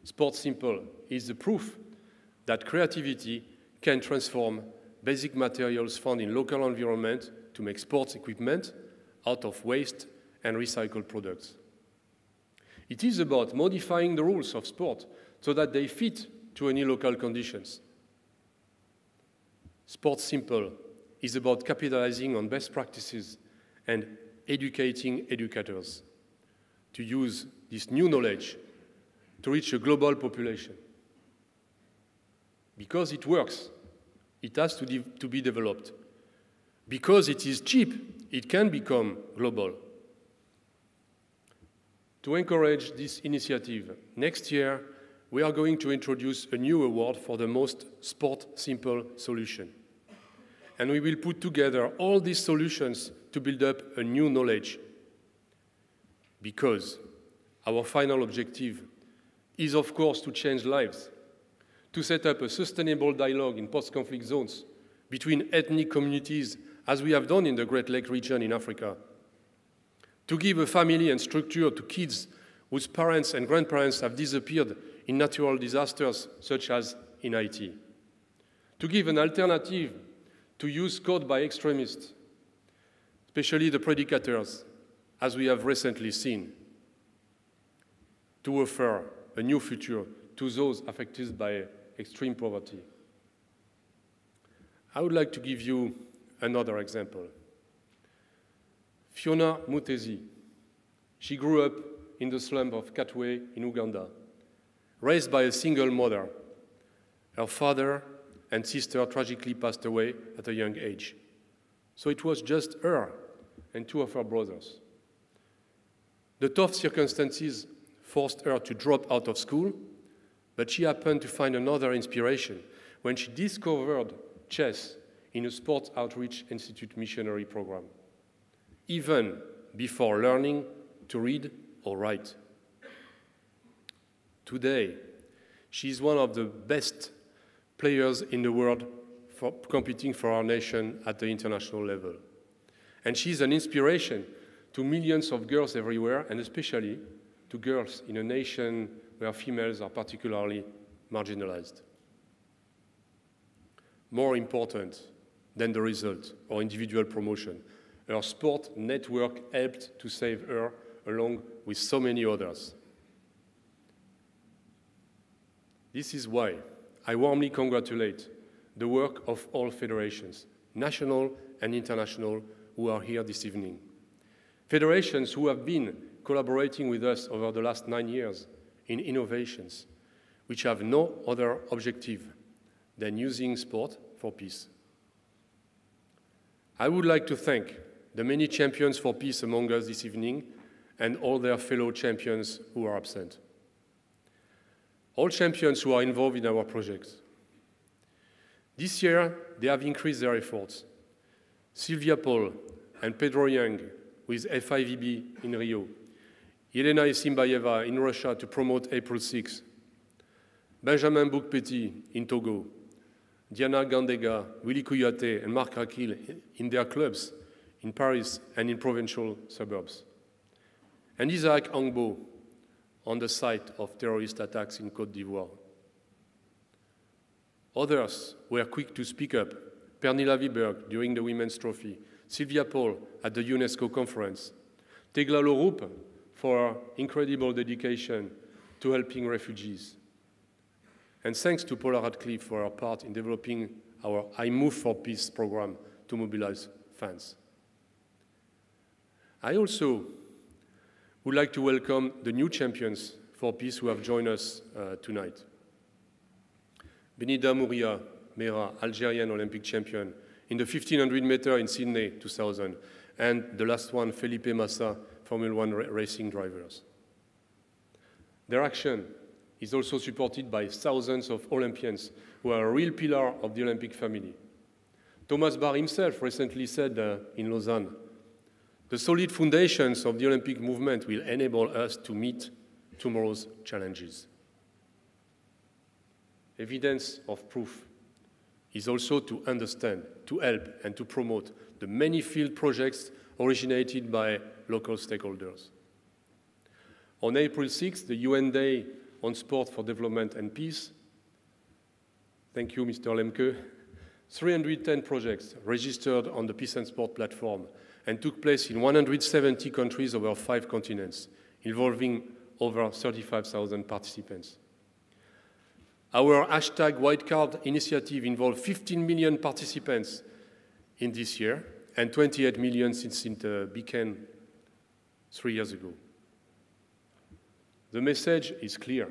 Sport simple is the proof that creativity can transform basic materials found in local environment to make sports equipment out of waste and recycled products. It is about modifying the rules of sport so that they fit to any local conditions. Sport Simple is about capitalizing on best practices and educating educators to use this new knowledge to reach a global population. Because it works, it has to be developed. Because it is cheap, it can become global. To encourage this initiative, next year we are going to introduce a new award for the most sport simple solution. And we will put together all these solutions to build up a new knowledge. Because our final objective is, of course, to change lives, to set up a sustainable dialogue in post-conflict zones between ethnic communities, as we have done in the Great Lakes region in Africa, to give a family and structure to kids whose parents and grandparents have disappeared in natural disasters, such as in Haiti, to give an alternative to use caught by extremists, especially the predicators, as we have recently seen, to offer a new future to those affected by extreme poverty. I would like to give you another example. Fiona Mutesi. She grew up in the slum of Katwe in Uganda, raised by a single mother. Her father and sister tragically passed away at a young age. So it was just her and 2 of her brothers. The tough circumstances forced her to drop out of school, but she happened to find another inspiration when she discovered chess in a Sports Outreach Institute missionary program, even before learning to read or write. Today, she is one of the best players in the world for competing for our nation at the international level. And she is an inspiration to millions of girls everywhere, and especially to girls in a nation where females are particularly marginalized. More important than the result or individual promotion, her sport network helped to save her along with so many others. This is why I warmly congratulate the work of all federations, national and international, who are here this evening. Federations who have been collaborating with us over the last 9 years in innovations, which have no other objective than using sport for peace. I would like to thank the many champions for peace among us this evening and all their fellow champions who are absent. All champions who are involved in our projects. This year, they have increased their efforts. Sylvia Paul and Pedro Young with FIVB in Rio, Yelena Isimbayeva in Russia to promote April 6, Benjamin Boukpeti in Togo, Diana Gandega, Willy Kouyaté, and Marc Rakil in their clubs in Paris and in provincial suburbs, and Isaac Angbo on the site of terrorist attacks in Côte d'Ivoire. Others were quick to speak up. Pernilla Wiberg during the Women's Trophy, Sylvia Paul at the UNESCO conference, Tegla Loroup for her incredible dedication to helping refugees. And thanks to Paula Radcliffe for her part in developing our I Move for Peace program to mobilize fans. I also would like to welcome the new champions for peace who have joined us tonight. Benida Mouria Mera, Algerian Olympic champion, in the 1500 meter in Sydney 2000, and the last one, Felipe Massa, Formula One racing drivers. Their action is also supported by thousands of Olympians who are a real pillar of the Olympic family. Thomas Bach himself recently said in Lausanne, "The solid foundations of the Olympic movement will enable us to meet tomorrow's challenges." Evidence of proof is also to understand, to help, and to promote the many field projects originated by local stakeholders. On April 6th, the UN Day on Sport for Development and Peace, thank you, Mr. Lemke, 310 projects registered on the Peace and Sport platform and took place in 170 countries over 5 continents, involving over 35,000 participants. Our hashtag Wildcard initiative involved 15 million participants in this year and 28 million since it began 3 years ago. The message is clear.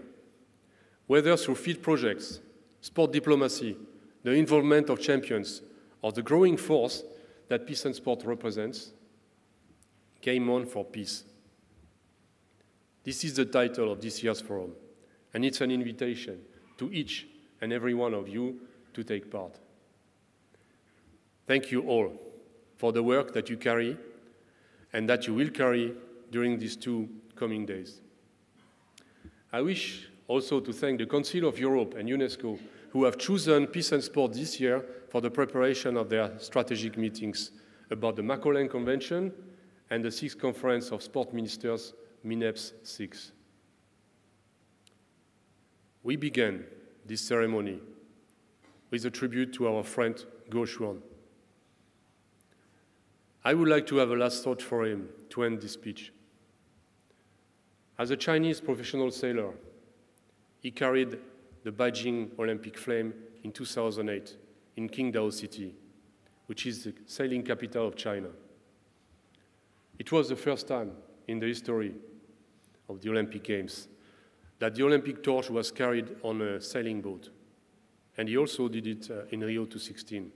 Whether through field projects, sport diplomacy, the involvement of champions, or the growing force that peace and sport represents, Game On for Peace. This is the title of this year's forum, and it's an invitation to each and every one of you to take part. Thank you all for the work that you carry and that you will carry during these 2 coming days. I wish also to thank the Council of Europe and UNESCO, who have chosen peace and sport this year for the preparation of their strategic meetings about the Macolin Convention and the 6th Conference of Sport Ministers, MINEPS 6. We began this ceremony with a tribute to our friend Guo Xuan. I would like to have a last thought for him to end this speech. As a Chinese professional sailor, he carried the Beijing Olympic flame in 2008 in Qingdao City, which is the sailing capital of China. It was the first time in the history of the Olympic Games that the Olympic torch was carried on a sailing boat, and he also did it in Rio 2016.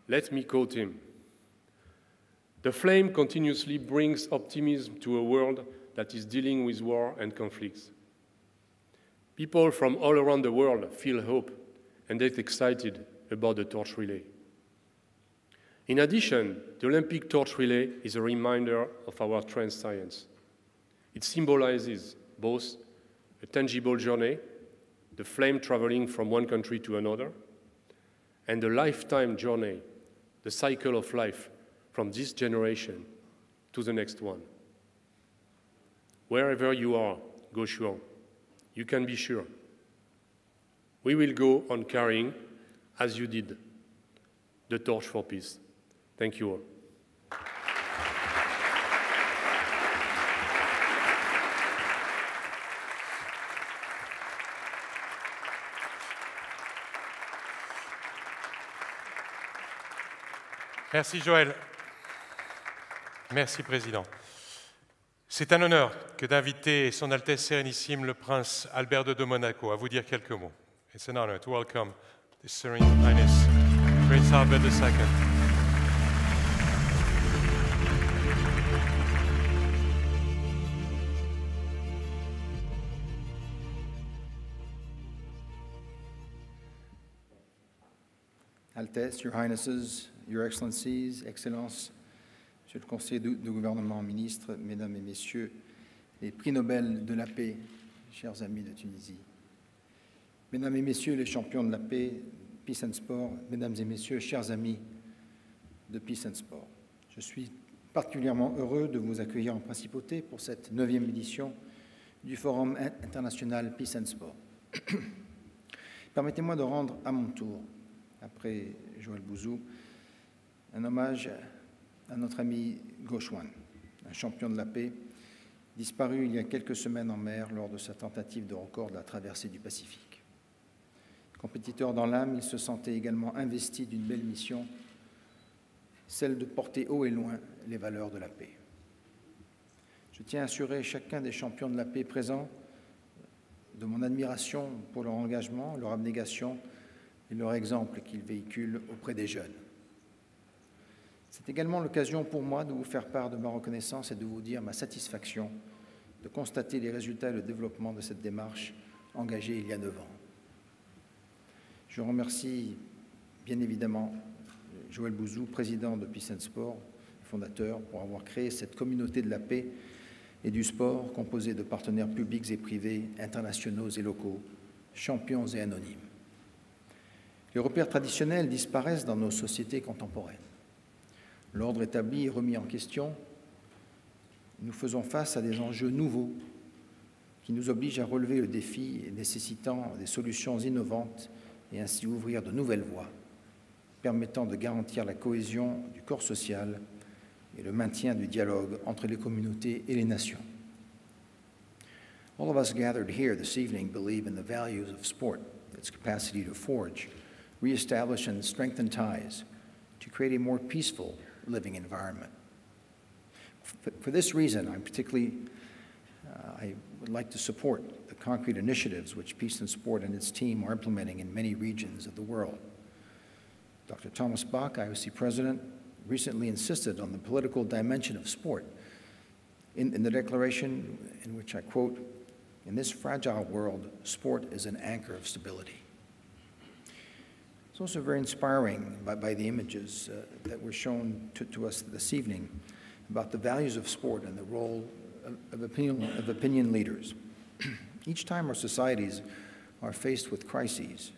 Let me quote him. "The flame continuously brings optimism to a world that is dealing with war and conflicts. People from all around the world feel hope and get excited about the torch relay. In addition, the Olympic torch relay is a reminder of our trans science. It symbolizes both a tangible journey, the flame traveling from one country to another, and the lifetime journey, the cycle of life from this generation to the next one. Wherever you are, Goshuan, you can be sure. We will go on carrying, as you did, the torch for peace. Thank you all. Merci Joël. Merci Président. C'est un honneur que d'inviter Son Altesse Sérénissime le Prince Albert II de Monaco à vous dire quelques mots. It's an honor to welcome His Serene Highness Prince Albert II. Altesse, Your Highnesses, Your Excellencies, Excellences, Monsieur le conseiller de gouvernement, ministre, Mesdames et Messieurs, les prix Nobel de la paix, chers amis de Tunisie, Mesdames et Messieurs les champions de la paix, Peace and Sport, Mesdames et Messieurs, chers amis de Peace and Sport, je suis particulièrement heureux de vous accueillir en principauté pour cette 9e édition du Forum international Peace and Sport. Permettez-moi de rendre à mon tour, après Joël Bouzou, un hommage à notre ami Goshuan, un champion de la paix, disparu il y a quelques semaines en mer lors de sa tentative de record de la traversée du Pacifique. Compétiteur dans l'âme, il se sentait également investi d'une belle mission, celle de porter haut et loin les valeurs de la paix. Je tiens à assurer chacun des champions de la paix présents de mon admiration pour leur engagement, leur abnégation et leur exemple qu'ils véhiculent auprès des jeunes. C'est également l'occasion pour moi de vous faire part de ma reconnaissance et de vous dire ma satisfaction de constater les résultats et le développement de cette démarche engagée il y a 9 ans. Je remercie bien évidemment Joël Bouzou, président de Peace and Sport, fondateur, pour avoir créé cette communauté de la paix et du sport composée de partenaires publics et privés, internationaux et locaux, champions et anonymes. Les repères traditionnels disparaissent dans nos sociétés contemporaines. L'ordre établi est remis en question. Nous faisons face à des enjeux nouveaux qui nous obligent à relever le défi nécessitant des solutions innovantes et ainsi ouvrir de nouvelles voies, permettant de garantir la cohésion du corps social et le maintien du dialogue entre les communautés et les nations. All of us gathered here this evening believe in the values of sport, its capacity to forge, reestablish and strengthen ties, to create a more peaceful living environment. For this reason, I would like to support the concrete initiatives which Peace and Sport and its team are implementing in many regions of the world. Dr. Thomas Bach, IOC President, recently insisted on the political dimension of sport in the declaration in which I quote, "In this fragile world, sport is an anchor of stability." It's also very inspiring by the images that were shown to us this evening about the values of sport and the role of opinion leaders. Each time our societies are faced with crises,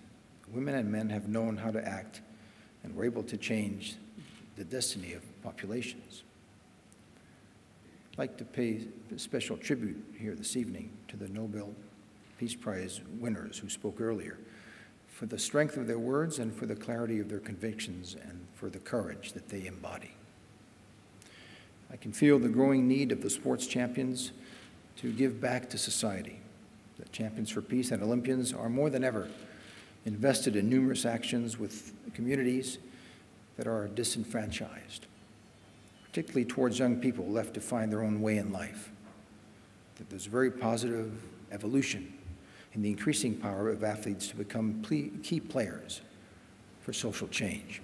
women and men have known how to act and were able to change the destiny of populations. I'd like to pay special tribute here this evening to the Nobel Peace Prize winners who spoke earlier, for the strength of their words and for the clarity of their convictions and for the courage that they embody. I can feel the growing need of the sports champions to give back to society. The Champions for Peace and Olympians are more than ever invested in numerous actions with communities that are disenfranchised, particularly towards young people left to find their own way in life. That there's a very positive evolution in the increasing power of athletes to become key players for social change.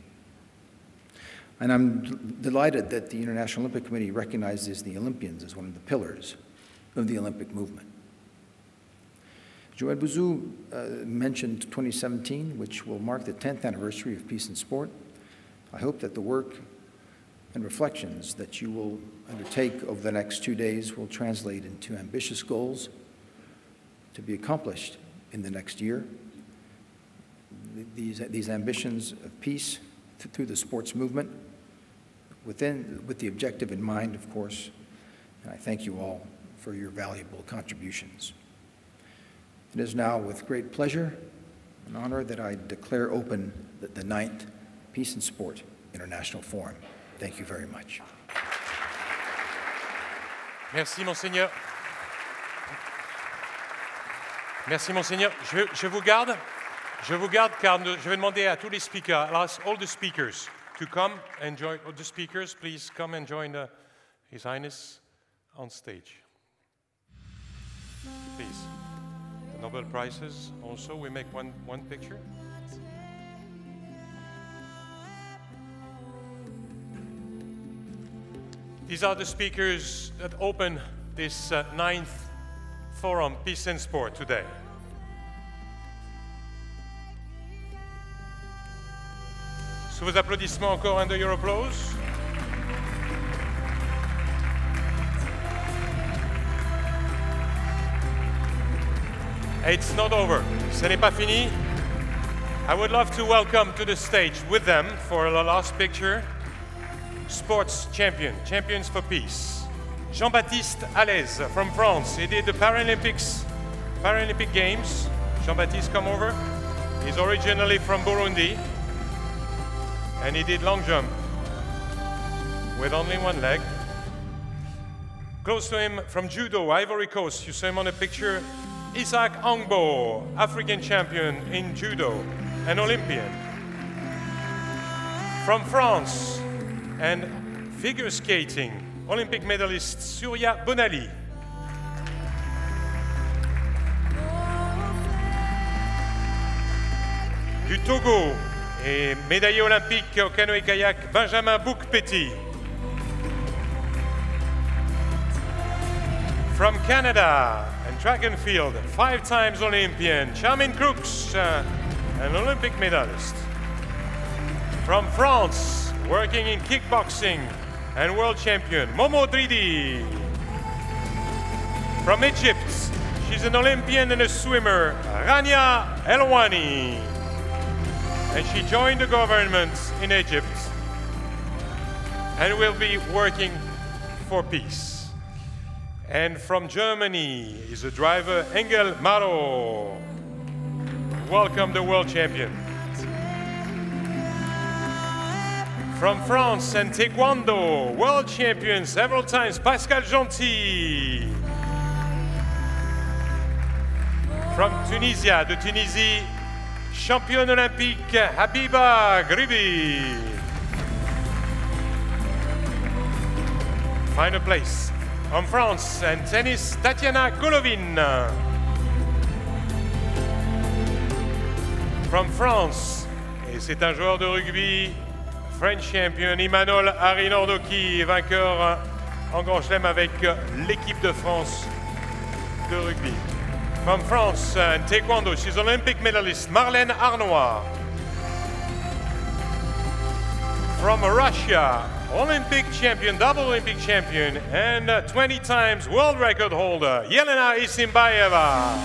And I'm delighted that the International Olympic Committee recognizes the Olympians as one of the pillars of the Olympic movement. Joël Bouzou mentioned 2017, which will mark the 10th anniversary of Peace and Sport. I hope that the work and reflections that you will undertake over the next 2 days will translate into ambitious goals to be accomplished in the next year. These ambitions of peace through the sports movement, with the objective in mind, of course, and I thank you all for your valuable contributions. It is now with great pleasure and honor that I declare open the 9th Peace and Sport International Forum. Thank you very much. Merci, Monseigneur. Merci, Monseigneur. Je vous garde car je vais demander à tous les speakers, I'll ask all the speakers to come and join, all the speakers, please come and join His Highness on stage. Please. The Nobel Prizes also, we make one picture. These are the speakers that open this 9th Forum, Peace and Sport, today. Sous vos applaudissements, encore under your applause. It's not over. Ce n'est pas fini. I would love to welcome to the stage with them for the last picture, sports champions for peace. Jean-Baptiste Allez from France. He did the Paralympic Games. Jean-Baptiste, come over. He's originally from Burundi. And he did long jump with only one leg. Close to him from judo, Ivory Coast. You saw him on a picture. Isaac Angbo, African champion in judo, an Olympian. From France, and figure skating, Olympic medalist Surya Bonali. Du Togo, et médaillé olympique au canoë-kayak, Benjamin Bouk-Petit. From Canada, and track and field, 5 times Olympian, Charmaine Crooks, an Olympic medalist. From France, working in kickboxing and world champion, Momo Dridi. From Egypt, she's an Olympian and a swimmer, Rania Elwani. And she joined the government in Egypt and will be working for peace. And from Germany is the driver Engel Maro. Welcome the world champion. From France and Taekwondo, world champion several times, Pascal Gentil. From Tunisia, de Tunisie, championne olympique Habiba Gribi. Final place. From France and tennis, Tatiana Golovin. From France, et c'est un joueur de rugby, French champion, Imanol Arinordoki, vainqueur en Grand Chelem avec l'équipe de France de rugby. From France and Taekwondo, she's Olympic medalist, Marlène Arnois. From Russia, Olympic champion, double Olympic champion, and 20 times world record holder, Yelena Isimbayeva.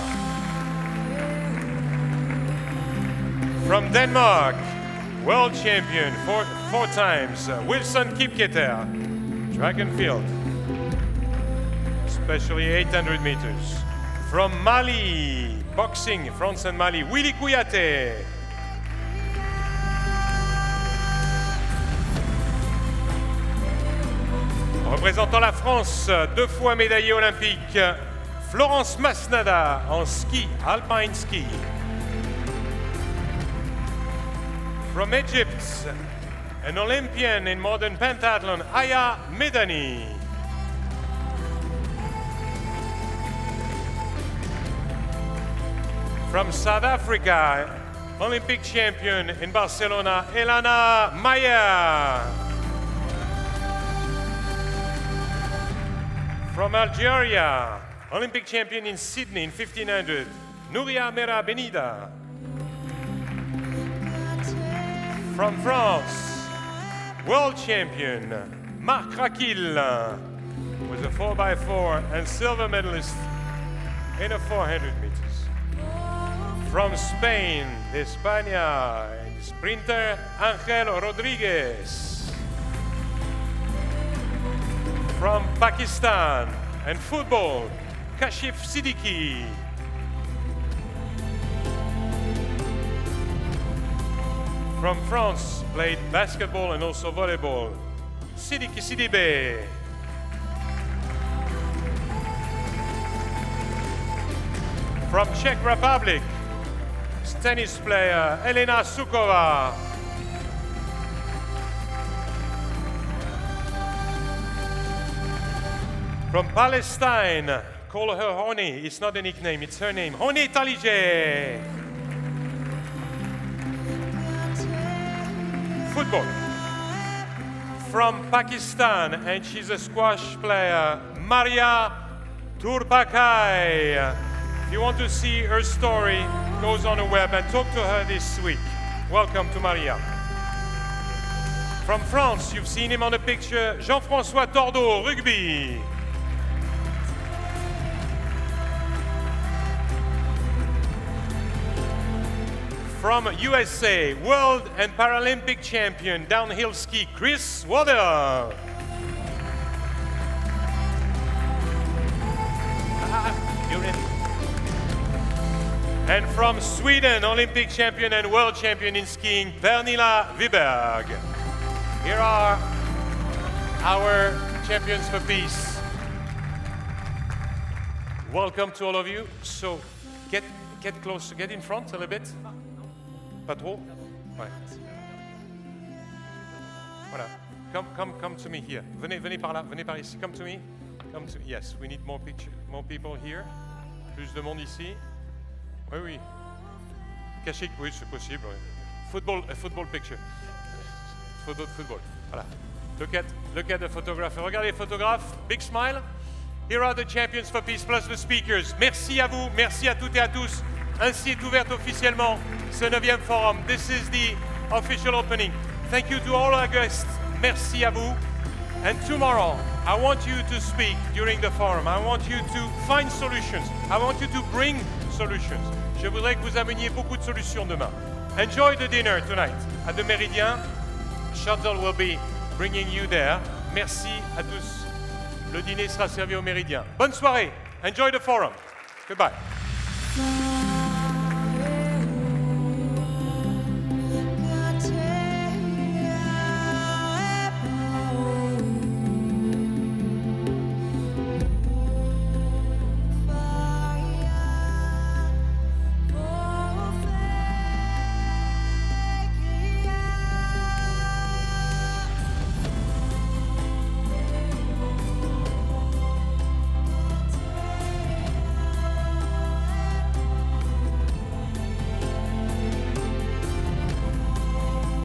From Denmark, world champion, four times, Wilson Kipketer, track and field, especially 800 meters. From Mali, boxing, France and Mali, Willy Kouyaté. Représentant la France, 2 fois médaillée olympique, Florence Masnada en ski, alpine ski. From Egypt, an Olympian in modern pentathlon, Aya Medani. From South Africa, Olympic champion in Barcelona, Elana Maya. From Algeria, Olympic champion in Sydney in 1500, Nouria Mera Benida. From France, world champion, Marc Rakil, was a 4x4 and silver medalist in a 400 meters. From Spain, de España, sprinter Ángel Rodríguez. From Pakistan and football, Kashif Siddiqui. From France, played basketball and also volleyball, Sidiki Sidibe. From Czech Republic, tennis player Elena Sukova. From Palestine, call her Honi. It's not a nickname, it's her name. Honi Talije. Football. From Pakistan, and she's a squash player, Maria Turpakai. If you want to see her story, go on the web and talk to her this week. Welcome to Maria. From France, you've seen him on the picture, Jean-François Tordeau, rugby. From USA, World and Paralympic champion downhill ski, Chris Waddell. You're in. And from Sweden, Olympic champion and world champion in skiing, Pernilla Wiberg. Here are our champions for peace. Welcome to all of you. So get close, get in front a little bit. Pas trop? Ouais. Voilà. Come to me here. Venez par là, venez par ici. Come to me. Yes, we need more people here. Plus de monde ici. Oui. Caché, oui, c'est possible. Oui. A football picture. Football. Voilà. Look at the photographer. Regardez les photographes. Big smile. Here are the champions for peace plus the speakers. Merci à vous, merci à toutes et à tous. Ainsi est ouvert officiellement ce 9e forum. This is the official opening. Thank you to all our guests. Merci à vous. And tomorrow, I want you to speak during the forum. I want you to find solutions. I want you to bring solutions. Je voudrais que vous ameniez beaucoup de solutions demain. Enjoy the dinner tonight at the Méridien. Shuttle will be bringing you there. Merci à tous. Le dîner sera servi au Méridien. Bonne soirée. Enjoy the forum. Goodbye.